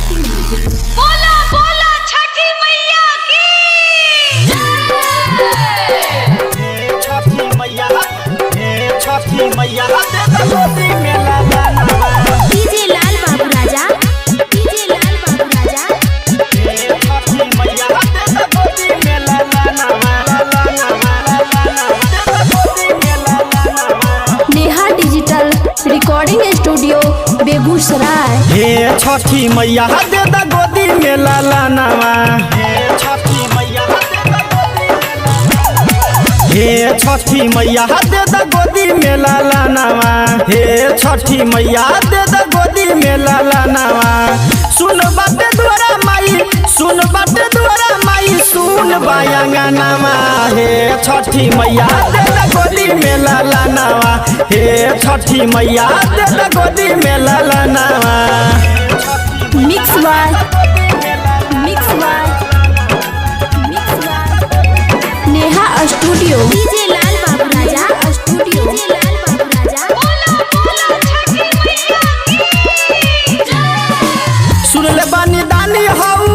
बोला बोला छठी मैया की छठी मैया छठी मैया गोदी में लाला डीजे लाल बाबू राजा डीजे लाल बाबू राजा छठी मैया गोदी में लाला Neha digital recording studio Begusarai. हे छठी मैया दे द गोदी में लाला नवा छठी मैया हे छठी मैया दे द गोदी में लाला नवा हे छठी मैया दे द गोदी में लाला नवा सुन बाटे द्वारा माई सुन बाटे द्वारा माई सुन बायंगा नवा हे छठी मैया दे द गोदी में लाला नवा हे छठी मैया दे द गोदी में लाला नवा mix by Neha studio DJ Lal Babu Raja studio DJ Lal Babu राजा। बोला बोला छठी मैया की सुन ले बानी दानी हऊ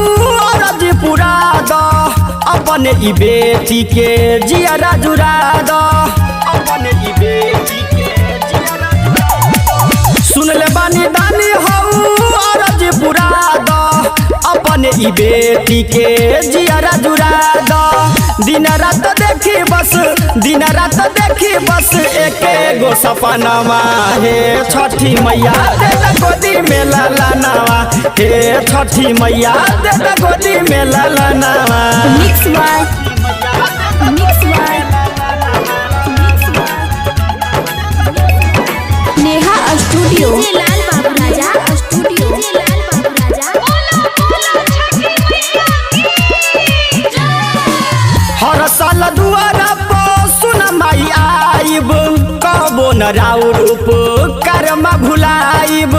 औरज पुरा द अपने ई बेटी के जियरा जुरा द अपने ई बेटी के जियरा जुरा द सुन ले बानी दानी हऊ औरज पुरा द अपने ई बेटी के जियरा जुरा द दिन रात देखी बस एके गो सपनावा हे छठी मैया दे द गोदी में लाला नवा हे छठी मैया दे द गोदी में लाला नवा mix by Neha studio DJ Lal Babu Raja studio DJ Lal Babu राजा। बोला बोला छठी मैया की हर साल दुआरा पर सुन माई आइब कबो न राउ रूप कर्म भुलाइब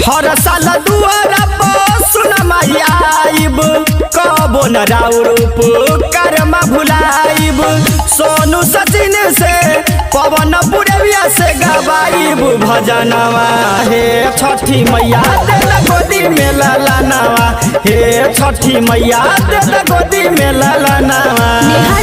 हर साल दुआरा पर सुन माई आइब कबो न राउ रूप कर्म भुलाइब सोनू सचिन से पवन पुरविया से गवाइब भजनवा हे छठी मैया दे द गोदी में लाला नवा हे छठी मैया दे द गोदी में लाला नवा। नेहा